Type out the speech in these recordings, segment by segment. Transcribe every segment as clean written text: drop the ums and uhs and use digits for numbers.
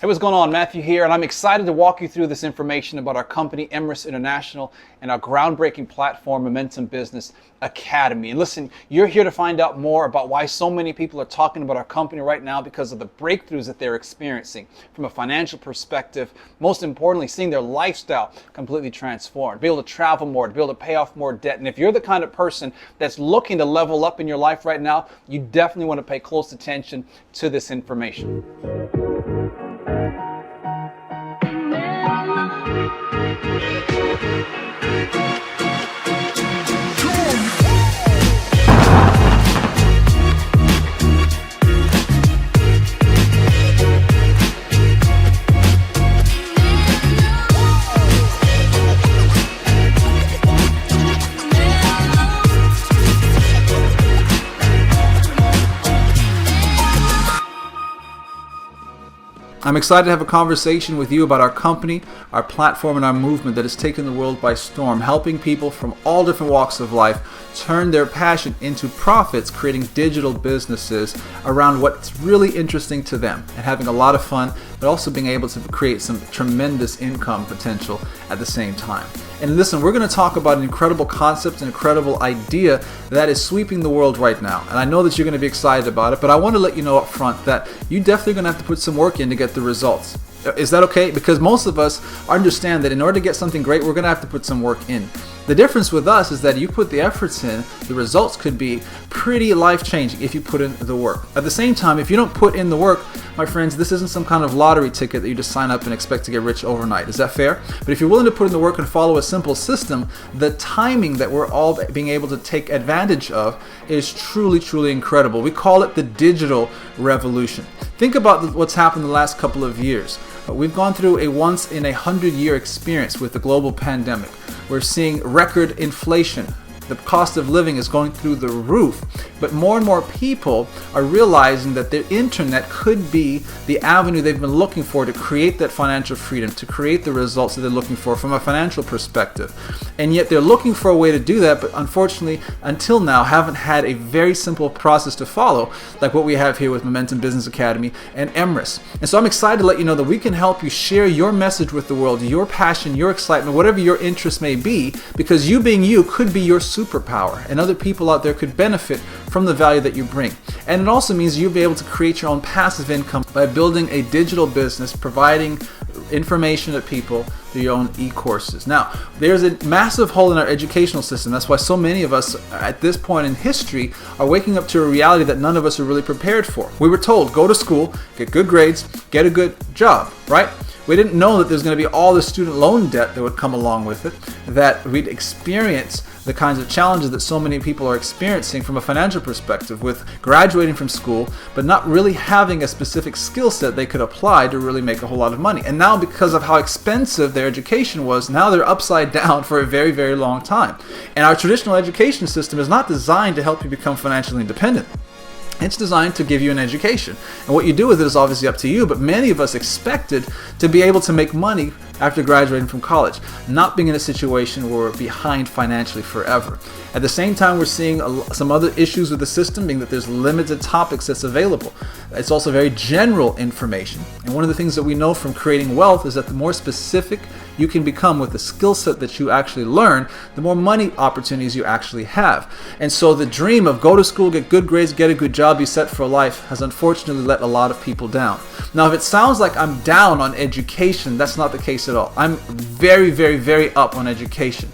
Hey, what's going on? Matthew here, and I'm excited to walk you through this information about our company, EMRIS International, and our groundbreaking platform, Momentum Business Academy. And listen, you're here to find out more about why so many people are talking about our company right now because of the breakthroughs that they're experiencing from a financial perspective. Most importantly, seeing their lifestyle completely transformed, be able to travel more, to be able to pay off more debt. And if you're the kind of person that's looking to level up in your life right now, you definitely want to pay close attention to this information. I'm excited to have a conversation with you about our company, our platform, and our movement that has taken the world by storm, helping people from all different walks of life turn their passion into profits, creating digital businesses around what's really interesting to them and having a lot of fun, but also being able to create some tremendous income potential at the same time. And listen, we're going to talk about an incredible concept, an incredible idea that is sweeping the world right now. And I know that you're going to be excited about it, but I want to let you know up front that you definitely going to have to put some work in to get the results. Is that okay? Because most of us understand that in order to get something great, we're going to have to put some work in. The difference with us is that you put the efforts in, the results could be pretty life-changing if you put in the work. At the same time, if you don't put in the work, my friends, this isn't some kind of lottery ticket that you just sign up and expect to get rich overnight. Is that fair? But if you're willing to put in the work and follow a simple system, the timing that we're all being able to take advantage of is truly, truly incredible. We call it the digital revolution. Think about what's happened the last couple of years. We've gone through a once-in-a-100-year experience with the global pandemic. We're seeing record inflation. The cost of living is going through the roof, but more and more people are realizing that the internet could be the avenue they've been looking for to create that financial freedom, to create the results that they're looking for from a financial perspective. And yet they're looking for a way to do that, but unfortunately, until now, haven't had a very simple process to follow, like what we have here with Momentum Business Academy and EMRIS. And so I'm excited to let you know that we can help you share your message with the world, your passion, your excitement, whatever your interest may be, because you being you could be your superpower, and other people out there could benefit from the value that you bring. And it also means you'll be able to create your own passive income by building a digital business, providing information to people through your own e-courses. Now, there's a massive hole in our educational system. That's why so many of us at this point in history are waking up to a reality that none of us are really prepared for. We were told, go to school, get good grades, get a good job, right? We didn't know that there's going to be all the student loan debt that would come along with it, that we'd experience the kinds of challenges that so many people are experiencing from a financial perspective with graduating from school, but not really having a specific skill set they could apply to really make a whole lot of money. And now, because of how expensive their education was, now they're upside down for a very, very long time. And our traditional education system is not designed to help you become financially independent. It's designed to give you an education. And what you do with it is obviously up to you, but many of us expected to be able to make money after graduating from college, not being in a situation where we're behind financially forever. At the same time, we're seeing some other issues with the system, being that there's limited topics that's available. It's also very general information. And one of the things that we know from creating wealth is that the more specific you can become with the skill set that you actually learn, the more money opportunities you actually have. And so the dream of go to school, get good grades, get a good job, be set for life has unfortunately let a lot of people down. Now, if it sounds like I'm down on education, that's not the case at all. I'm very, very, very up on education,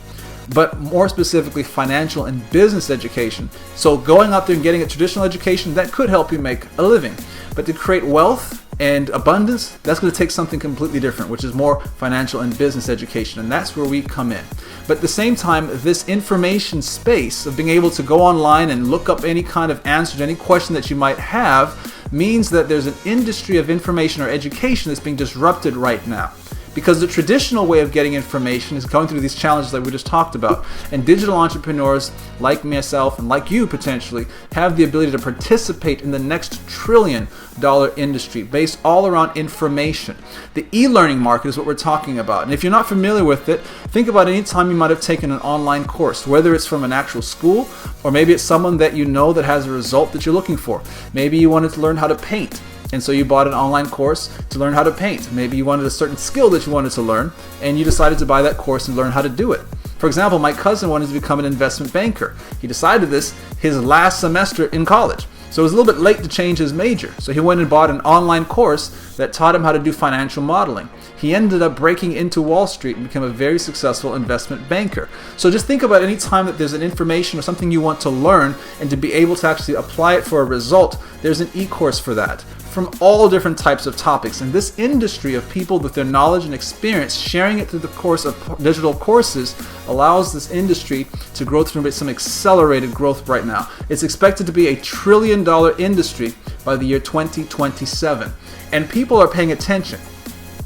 but more specifically financial and business education. So going out there and getting a traditional education, that could help you make a living. But to create wealth and abundance, that's going to take something completely different, which is more financial and business education. And that's where we come in. But at the same time, this information space of being able to go online and look up any kind of answer to any question that you might have means that there's an industry of information or education that's being disrupted right now. Because the traditional way of getting information is going through these challenges that we just talked about. And digital entrepreneurs like myself and like you potentially have the ability to participate in the next trillion-dollar industry based all around information. The e-learning market is what we're talking about. And if you're not familiar with it, think about any time you might have taken an online course, whether it's from an actual school or maybe it's someone that you know that has a result that you're looking for. Maybe you wanted to learn how to paint. And so you bought an online course to learn how to paint. Maybe you wanted a certain skill that you wanted to learn, and you decided to buy that course and learn how to do it. For example, my cousin wanted to become an investment banker. He decided this his last semester in college. So it was a little bit late to change his major. So he went and bought an online course that taught him how to do financial modeling. He ended up breaking into Wall Street and became a very successful investment banker. So just think about any time that there's an information or something you want to learn and to be able to actually apply it for a result, there's an e-course for that, from all different types of topics. And this industry of people with their knowledge and experience sharing it through the course of digital courses allows this industry to grow through some accelerated growth right now. It's expected to be a $1 trillion industry by the year 2027. And people are paying attention.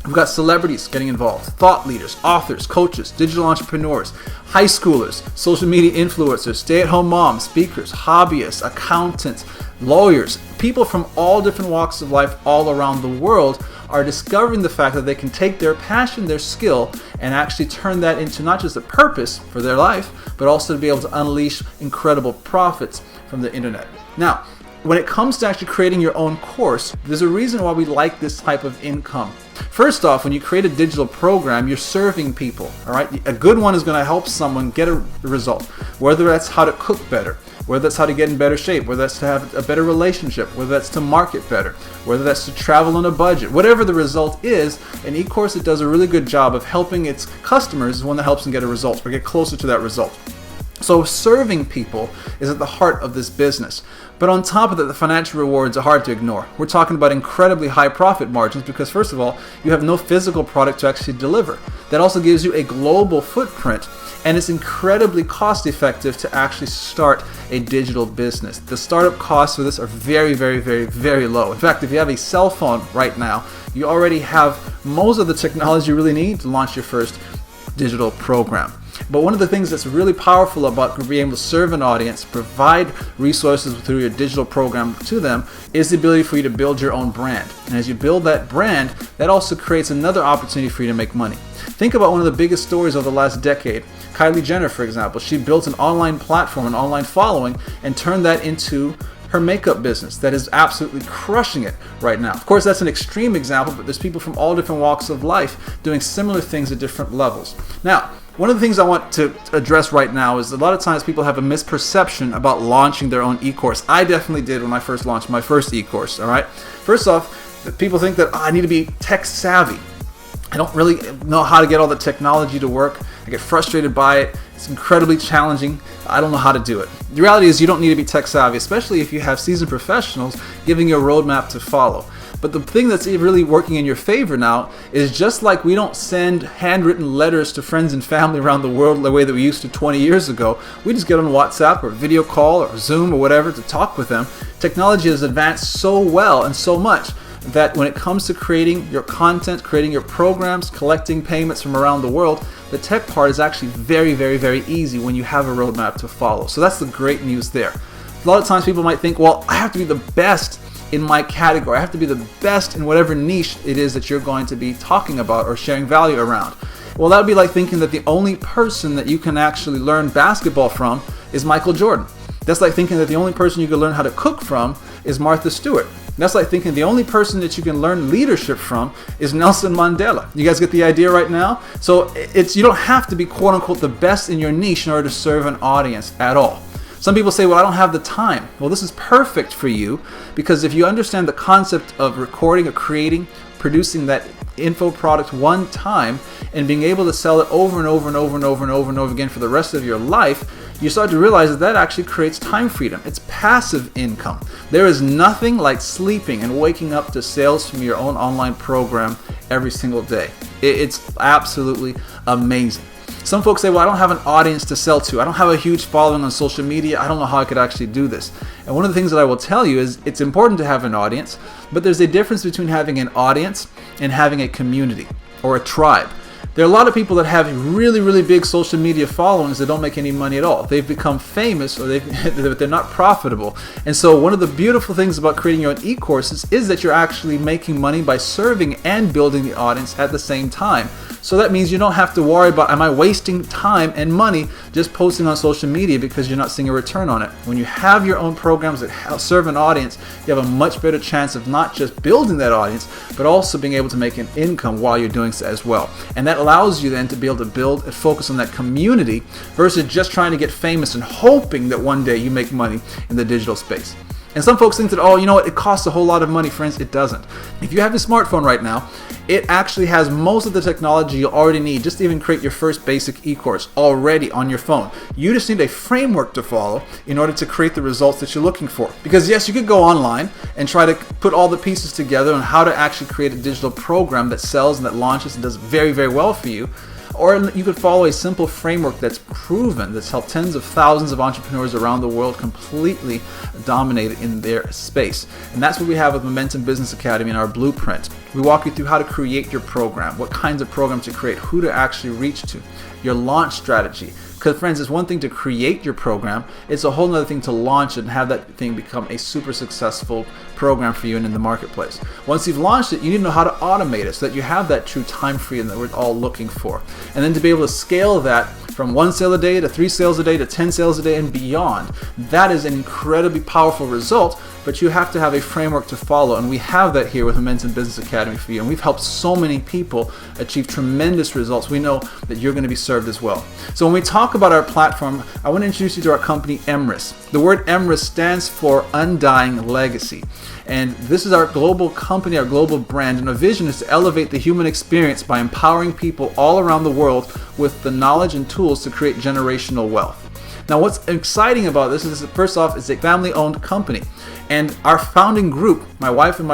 We've got celebrities getting involved, thought leaders, authors, coaches, digital entrepreneurs, high schoolers, social media influencers, stay-at-home moms, speakers, hobbyists, accountants, lawyers. People from all different walks of life all around the world are discovering the fact that they can take their passion, their skill, and actually turn that into not just a purpose for their life, but also to be able to unleash incredible profits from the internet. Now, when it comes to actually creating your own course, there's a reason why we like this type of income. First off, when you create a digital program, you're serving people, all right? A good one is going to help someone get a result, whether that's how to cook better, whether that's how to get in better shape, whether that's to have a better relationship, whether that's to market better, whether that's to travel on a budget. Whatever the result is, an e-course that does a really good job of helping its customers is one that helps them get a result or get closer to that result. So serving people is at the heart of this business. But on top of that, the financial rewards are hard to ignore. We're talking about incredibly high profit margins because, first of all, you have no physical product to actually deliver. That also gives you a global footprint, and it's incredibly cost effective to actually start a digital business. The startup costs for this are very, very, very, very low. In fact, if you have a cell phone right now, you already have most of the technology you really need to launch your first digital program. But one of the things that's really powerful about being able to serve an audience, provide resources through your digital program to them, is the ability for you to build your own brand. And as you build that brand, that also creates another opportunity for you to make money. Think about one of the biggest stories of the last decade. Kylie Jenner, for example, she built an online platform, an online following, and turned that into her makeup business that is absolutely crushing it right now. Of course, that's an extreme example, but there's people from all different walks of life doing similar things at different levels. Now, one of the things I want to address right now is a lot of times people have a misperception about launching their own e-course. I definitely did when I first launched my first e-course, all right? First off, people think that I need to be tech savvy. I don't really know how to get all the technology to work. I get frustrated by it. It's incredibly challenging. I don't know how to do it. The reality is you don't need to be tech savvy, especially if you have seasoned professionals giving you a roadmap to follow. But the thing that's really working in your favor now is just like we don't send handwritten letters to friends and family around the world the way that we used to 20 years ago. We just get on WhatsApp or video call or Zoom or whatever to talk with them. Technology has advanced so well and so much that when it comes to creating your content, creating your programs, collecting payments from around the world, the tech part is actually very, very, very easy when you have a roadmap to follow. So that's the great news there. A lot of times people might think, well, I have to be the best in my category. I have to be the best in whatever niche it is that you're going to be talking about or sharing value around. Well, that would be like thinking that the only person that you can actually learn basketball from is Michael Jordan. That's like thinking that the only person you can learn how to cook from is Martha Stewart. That's like thinking the only person that you can learn leadership from is Nelson Mandela. You guys get the idea right now? So you don't have to be quote unquote the best in your niche in order to serve an audience at all. Some people say, well, I don't have the time. Well, this is perfect for you because if you understand the concept of recording or creating, producing that info product one time and being able to sell it over and over and over and over and over and over again for the rest of your life, you start to realize that that actually creates time freedom. It's passive income. There is nothing like sleeping and waking up to sales from your own online program every single day. It's absolutely amazing. Some folks say, well, I don't have an audience to sell to. I don't have a huge following on social media. I don't know how I could actually do this. And one of the things that I will tell you is it's important to have an audience, but there's a difference between having an audience and having a community or a tribe. There are a lot of people that have really, really big social media followings that don't make any money at all. They've become famous or they're not profitable. And so one of the beautiful things about creating your own e-courses is that you're actually making money by serving and building the audience at the same time. So that means you don't have to worry about, am I wasting time and money just posting on social media because you're not seeing a return on it. When you have your own programs that serve an audience, you have a much better chance of not just building that audience, but also being able to make an income while you're doing so as well. And that allows you then to be able to build and focus on that community versus just trying to get famous and hoping that one day you make money in the digital space. And some folks think that, oh, you know what, it costs a whole lot of money. Friends, it doesn't. If you have a smartphone right now, it actually has most of the technology you already need just to even create your first basic e-course already on your phone. You just need a framework to follow in order to create the results that you're looking for. Because yes, you could go online and try to put all the pieces together on how to actually create a digital program that sells and that launches and does very, very well for you. Or you could follow a simple framework that's proven, that's helped tens of thousands of entrepreneurs around the world completely dominate in their space. And that's what we have with Momentum Business Academy in our blueprint. We walk you through how to create your program, what kinds of programs to create, who to actually reach to, your launch strategy. Because friends, it's one thing to create your program, it's a whole other thing to launch it and have that thing become a super successful program for you and in the marketplace. Once you've launched it, you need to know how to automate it so that you have that true time freedom that we're all looking for. And then to be able to scale that from 1 sale a day to 3 sales a day to 10 sales a day and beyond. That is an incredibly powerful result, but you have to have a framework to follow, and we have that here with Momentum Business Academy for you, and we've helped so many people achieve tremendous results. We know that you're going to be served as well. So when we talk about our platform, I want to introduce you to our company, EMRIS. The word EMRIS stands for Undying Legacy. And this is our global company, our global brand, and our vision is to elevate the human experience by empowering people all around the world with the knowledge and tools to create generational wealth. Now, what's exciting about this is, first off, it's a family-owned company. And our founding group, my wife and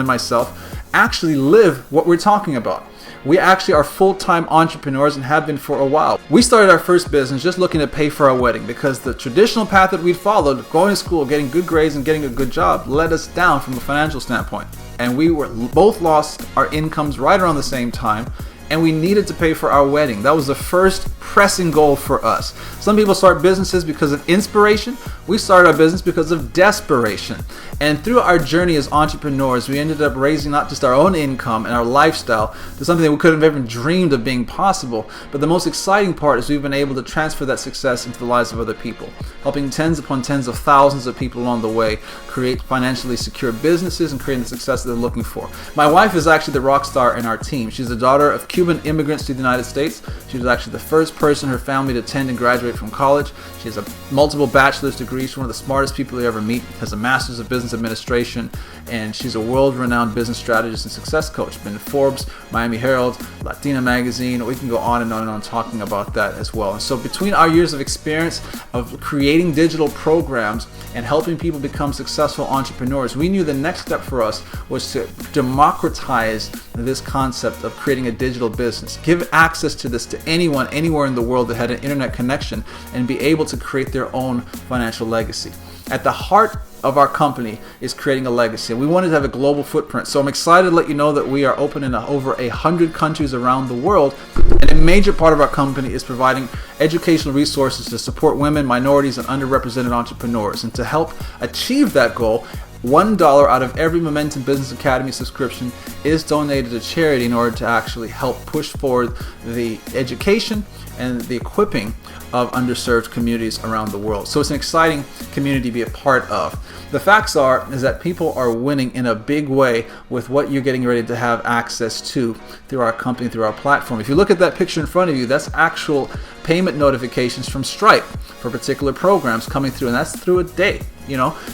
myself, actually live what we're talking about. We actually are full-time entrepreneurs and have been for a while. We started our first business just looking to pay for our wedding because the traditional path that we'd followed, going to school, getting good grades, and getting a good job, led us down from a financial standpoint. And we were both lost our incomes right around the same time, and we needed to pay for our wedding. That was the first pressing goal for us. Some people start businesses because of inspiration. We started our business because of desperation. And through our journey as entrepreneurs, we ended up raising not just our own income and our lifestyle to something that we couldn't have ever dreamed of being possible. But the most exciting part is we've been able to transfer that success into the lives of other people, helping tens upon tens of thousands of people along the way create financially secure businesses and creating the success that they're looking for. My wife is actually the rock star in our team. She's the daughter of Cuban immigrants to the United States. She was actually the first person in her family to attend and graduate from college. She has multiple bachelor's degrees. She's one of the smartest people you ever meet, has a master's of business administration, and she's a world-renowned business strategist and success coach. Been in Forbes, Miami Herald, Latina Magazine. We can go on and on and on talking about that as well. And so between our years of experience of creating digital programs and helping people become successful entrepreneurs, we knew the next step for us was to democratize this concept of creating a digital business. Give access to this to anyone, anywhere in the world that had an internet connection and be able to create their own financial legacy. At the heart of our company is creating a legacy. We wanted to have a global footprint. So I'm excited to let you know that we are open in over 100 countries around the world. And a major part of our company is providing educational resources to support women, minorities, and underrepresented entrepreneurs. And to help achieve that goal, $1 out of every Momentum Business Academy subscription is donated to charity in order to actually help push forward the education and the equipping of underserved communities around the world. So it's an exciting community to be a part of. The facts is that people are winning in a big way with what you're getting ready to have access to through our company, through our platform. If you look at that picture in front of you, that's actual payment notifications from Stripe for particular programs coming through, and that's through a day.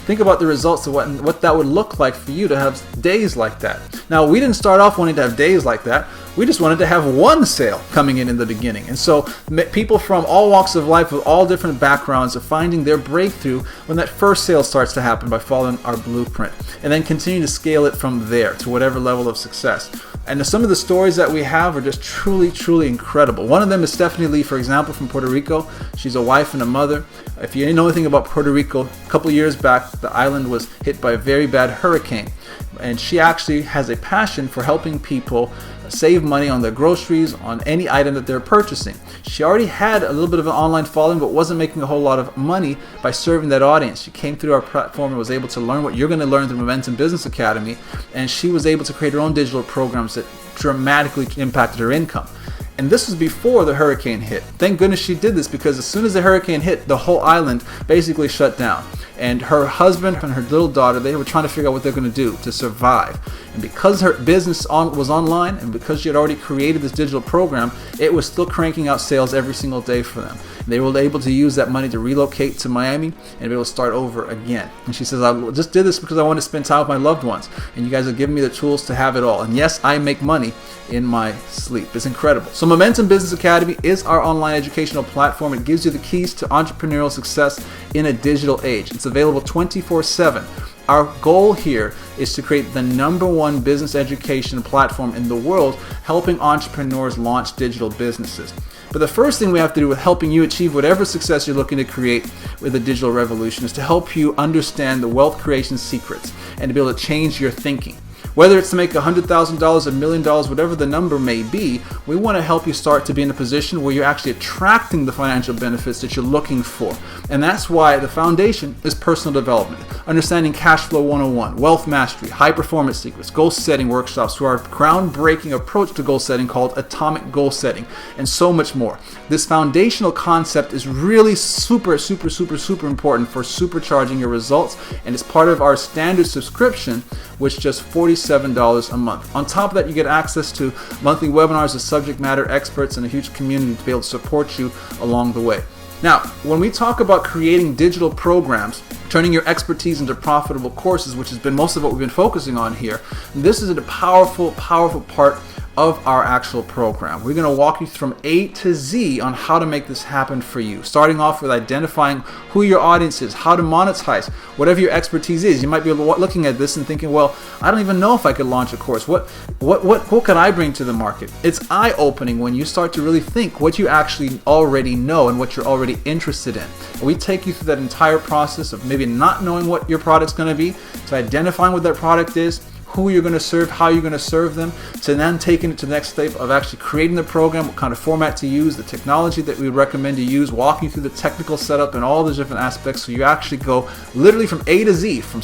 Think about the results of what that would look like for you to have days like that. Now, we didn't start off wanting to have days like that. We just wanted to have one sale coming in the beginning. And so people from all walks of life with all different backgrounds are finding their breakthrough when that first sale starts to happen by following our blueprint, and then continue to scale it from there to whatever level of success. And some of the stories that we have are just truly, truly incredible. One of them is Stephanie Lee, for example, from Puerto Rico. She's a wife and a mother. If you know anything about Puerto Rico, a couple years back, the island was hit by a very bad hurricane. And she actually has a passion for helping people save money on their groceries, on any item that they're purchasing. She already had a little bit of an online following, but wasn't making a whole lot of money by serving that audience. She came through our platform and was able to learn what you're going to learn through Momentum Business Academy, and she was able to create her own digital programs that dramatically impacted her income. And this was before the hurricane hit. Thank goodness she did this, because as soon as the hurricane hit, the whole island basically shut down. And her husband and her little daughter, they were trying to figure out what they're going to do to survive. And because her business was online, and because she had already created this digital program, it was still cranking out sales every single day for them. They were able to use that money to relocate to Miami and be able to start over again. And she says, I just did this because I want to spend time with my loved ones. And you guys have given me the tools to have it all. And yes, I make money in my sleep. It's incredible. So Momentum Business Academy is our online educational platform. It gives you the keys to entrepreneurial success in a digital age. It's available 24/7. Our goal here is to create the #1 business education platform in the world, helping entrepreneurs launch digital businesses. But the first thing we have to do with helping you achieve whatever success you're looking to create with the digital revolution is to help you understand the wealth creation secrets and to be able to change your thinking. Whether it's to make $100,000, $1 million, whatever the number may be, we want to help you start to be in a position where you're actually attracting the financial benefits that you're looking for. And that's why the foundation is personal development, understanding cash flow 101, wealth mastery, high performance secrets, goal setting workshops through our groundbreaking approach to goal setting called atomic goal setting, and so much more. This foundational concept is really super important for supercharging your results, and it's part of our standard subscription, which is just $47 a month. On top of that, you get access to monthly webinars with subject matter experts and a huge community to be able to support you along the way. Now, when we talk about creating digital programs, turning your expertise into profitable courses, which has been most of what we've been focusing on here, this is a powerful part of our actual program. We're going to walk you from A to Z on how to make this happen for you. Starting off with identifying who your audience is, how to monetize, whatever your expertise is. You might be looking at this and thinking, well, I don't even know if I could launch a course. What can I bring to the market? It's eye-opening when you start to really think what you actually already know and what you're already interested in. We take you through that entire process of maybe not knowing what your product's going to be, to identifying what that product is, who you're going to serve, how you're going to serve them, to then taking it to the next step of actually creating the program, what kind of format to use, the technology that we recommend to use, walking through the technical setup and all the different aspects, so you actually go literally from A to Z, from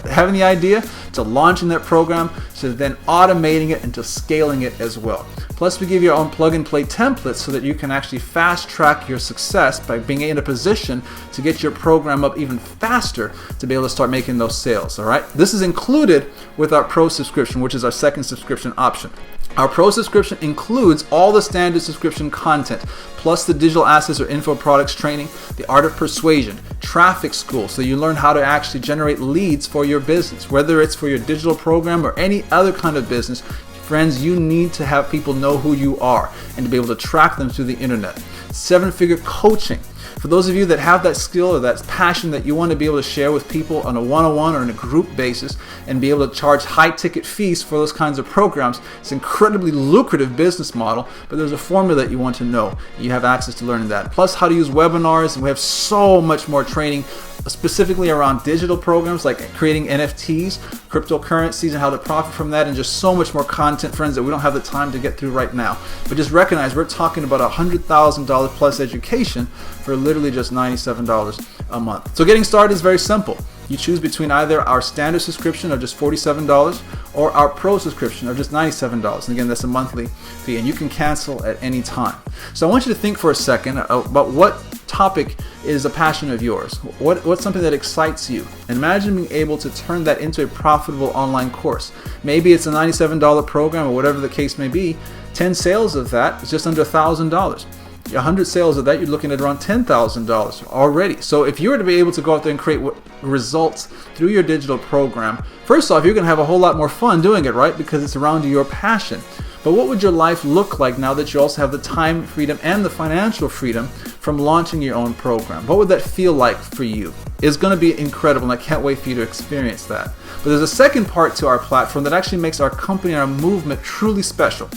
having the idea to launching that program to then automating it and to scaling it as well. Plus, we give you our own plug-and-play templates so that you can actually fast-track your success by being in a position to get your program up even faster to be able to start making those sales, all right? This is included with our Pro subscription, which is our second subscription option. Our Pro subscription includes all the standard subscription content, plus the digital assets or info products training, the art of persuasion, traffic school, so you learn how to actually generate leads for your business, whether it's for your digital program or any other kind of business. Friends, you need to have people know who you are and to be able to track them through the internet. 7-figure coaching. For those of you that have that skill or that passion that you want to be able to share with people on a one-on-one or in a group basis and be able to charge high ticket fees for those kinds of programs, it's an incredibly lucrative business model, but there's a formula that you want to know. You have access to learning that. Plus how to use webinars, and we have so much more training specifically around digital programs like creating NFTs, cryptocurrencies, and how to profit from that, and just so much more content, friends, that we don't have the time to get through right now. But just recognize we're talking about $100,000 plus education for literally just $97 a month. So getting started is very simple. You choose between either our standard subscription of just $47 or our Pro subscription of just $97. And again, that's a monthly fee, and you can cancel at any time. So I want you to think for a second about what topic is a passion of yours. What's something that excites you? And imagine being able to turn that into a profitable online course. Maybe it's a $97 program or whatever the case may be. 10 sales of that is just under $1,000. 100 sales of that, you're looking at around $10,000 already. So if you were to be able to go out there and create results through your digital program, first off, you're going to have a whole lot more fun doing it, right? Because it's around your passion. But what would your life look like now that you also have the time freedom and the financial freedom from launching your own program? What would that feel like for you? It's going to be incredible, and I can't wait for you to experience that. But there's a second part to our platform that actually makes our company and our movement truly special,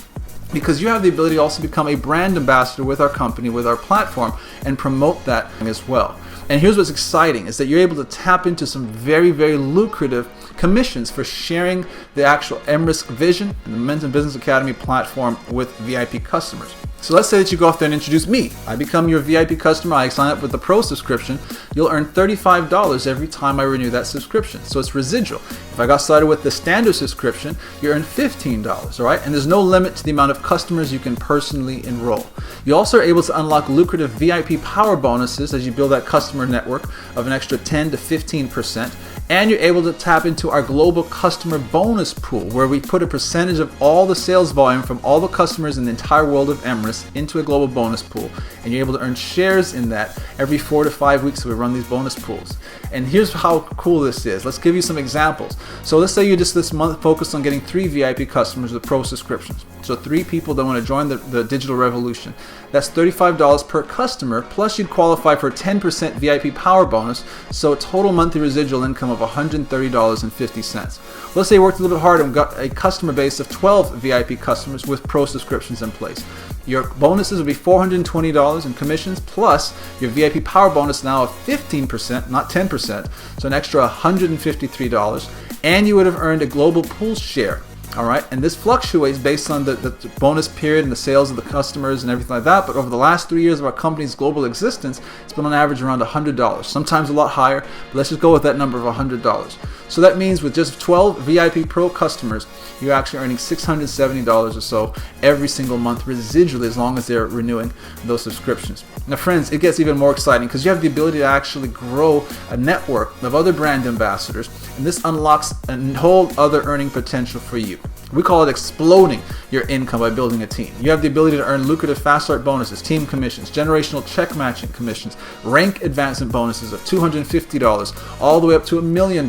because you have the ability to also become a brand ambassador with our company, with our platform, and promote that as well. And here's what's exciting is that you're able to tap into some very, very lucrative commissions for sharing the actual EMRIS vision and the Momentum Business Academy platform with VIP customers. So let's say that you go out there and introduce me. I become your VIP customer. I sign up with the Pro subscription. You'll earn $35 every time I renew that subscription. So it's residual. If I got started with the standard subscription, you earn $15, all right? And there's no limit to the amount of customers you can personally enroll. You also are able to unlock lucrative VIP power bonuses as you build that customer network of an extra 10 to 15%. And you're able to tap into our global customer bonus pool, where we put a percentage of all the sales volume from all the customers in the entire world of EMRIS into a global bonus pool. And you're able to earn shares in that every 4 to 5 weeks. So we run these bonus pools. And here's how cool this is. Let's give you some examples. So let's say you just this month focused on getting 3 VIP customers with Pro subscriptions. So 3 people that want to join the digital revolution. That's $35 per customer, plus you'd qualify for a 10% VIP power bonus, so a total monthly residual income of $130.50. Let's say you worked a little bit hard and got a customer base of 12 VIP customers with Pro subscriptions in place. Your bonuses would be $420 in commissions, plus your VIP power bonus now of 15%, not 10%, so an extra $153, and you would have earned a global pool share. All right, and this fluctuates based on the bonus period and the sales of the customers and everything like that. But over the last 3 years of our company's global existence, it's been on average around $100. Sometimes a lot higher, but let's just go with that number of $100. So that means with just 12 VIP Pro customers, you're actually earning $670 or so every single month residually, as long as they're renewing those subscriptions. Now, friends, it gets even more exciting because you have the ability to actually grow a network of other brand ambassadors, and this unlocks a whole other earning potential for you. We call it exploding your income by building a team. You have the ability to earn lucrative fast start bonuses, team commissions, generational check matching commissions, rank advancement bonuses of $250 all the way up to $1 million,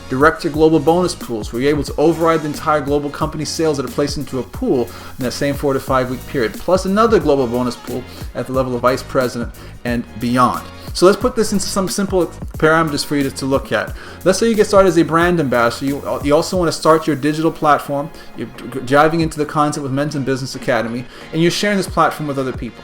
direct to global bonus pools where you're able to override the entire global company sales that are placed into a pool in that same 4 to 5 week period, plus another global bonus pool at the level of vice president and beyond. So let's put this into some simple parameters for you to look at. Let's say you get started as a brand ambassador. You also want to start your digital platform. You're diving into the concept with Busines Academy, and you're sharing this platform with other people.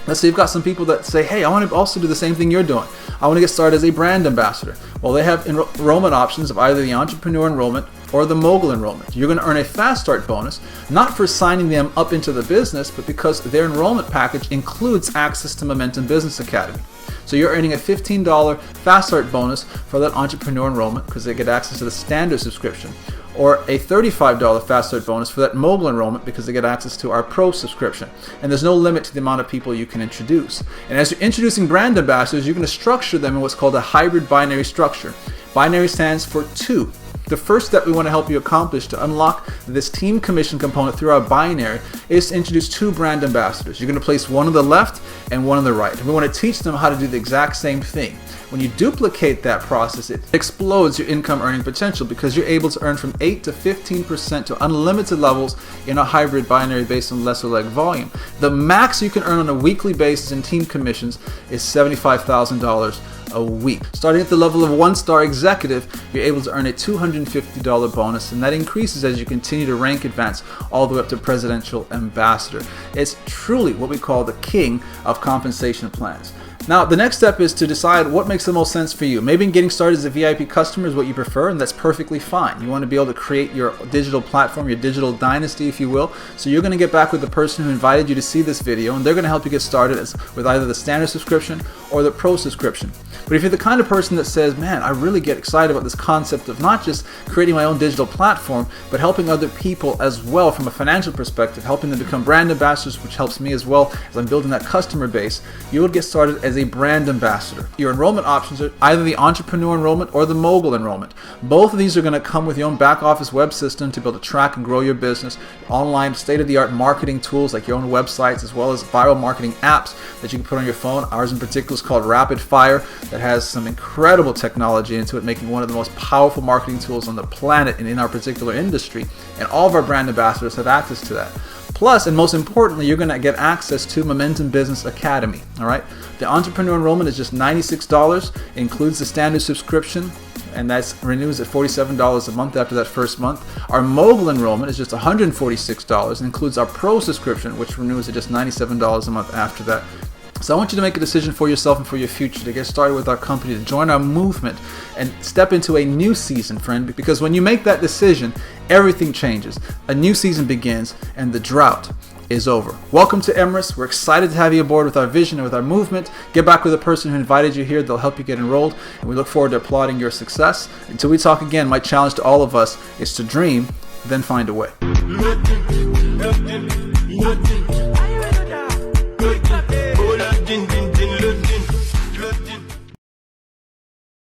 Let's say you've got some people that say, hey, I want to also do the same thing you're doing. I want to get started as a brand ambassador. Well, they have enrollment options of either the entrepreneur enrollment or the mogul enrollment. You're going to earn a fast start bonus, not for signing them up into the business, but because their enrollment package includes access to Busines Academy. So you're earning a $15 fast start bonus for that entrepreneur enrollment because they get access to the standard subscription, or a $35 fast start bonus for that mogul enrollment because they get access to our Pro subscription. And there's no limit to the amount of people you can introduce. And as you're introducing brand ambassadors, you're going to structure them in what's called a hybrid binary structure. Binary stands for 2. The first step we want to help you accomplish to unlock this team commission component through our binary is to introduce 2 brand ambassadors. You're going to place one on the left and one on the right. And we want to teach them how to do the exact same thing. When you duplicate that process, it explodes your income earning potential because you're able to earn from 8 to 15% to unlimited levels in a hybrid binary based on lesser leg volume. The max you can earn on a weekly basis in team commissions is $75,000 a week. Starting at the level of 1-star executive, you're able to earn a $250 bonus, and that increases as you continue to rank advance all the way up to presidential ambassador. It's truly what we call the king of compensation plans. Now, the next step is to decide what makes the most sense for you. Maybe getting started as a VIP customer is what you prefer, and that's perfectly fine. You want to be able to create your digital platform, your digital dynasty, if you will. So you're going to get back with the person who invited you to see this video, and they're going to help you get started with either the standard subscription or the Pro subscription. But if you're the kind of person that says, man, I really get excited about this concept of not just creating my own digital platform, but helping other people as well from a financial perspective, helping them become brand ambassadors, which helps me as well as I'm building that customer base, you would get started as a brand ambassador. Your enrollment options are either the entrepreneur enrollment or the mogul enrollment. Both of these are going to come with your own back office web system to be able to track and grow your business, online state-of-the-art marketing tools like your own websites, as well as viral marketing apps that you can put on your phone. Ours in particular is called Rapid Fire, that has some incredible technology into it, making one of the most powerful marketing tools on the planet and in our particular industry. And all of our brand ambassadors have access to that. Plus, and most importantly, you're going to get access to Busines Academy. All right, the entrepreneur enrollment is just $96. It includes the standard subscription, and that renews at $47 a month after that first month. Our mogul enrollment is just $146 and includes our Pro subscription, which renews at just $97 a month after that. So I want you to make a decision for yourself and for your future to get started with our company, to join our movement and step into a new season, friend, because when you make that decision, everything changes. A new season begins and the drought is over. Welcome to EMRIS. We're excited to have you aboard with our vision and with our movement. Get back with the person who invited you here. They'll help you get enrolled, and we look forward to applauding your success. Until we talk again, my challenge to all of us is to dream, then find a way.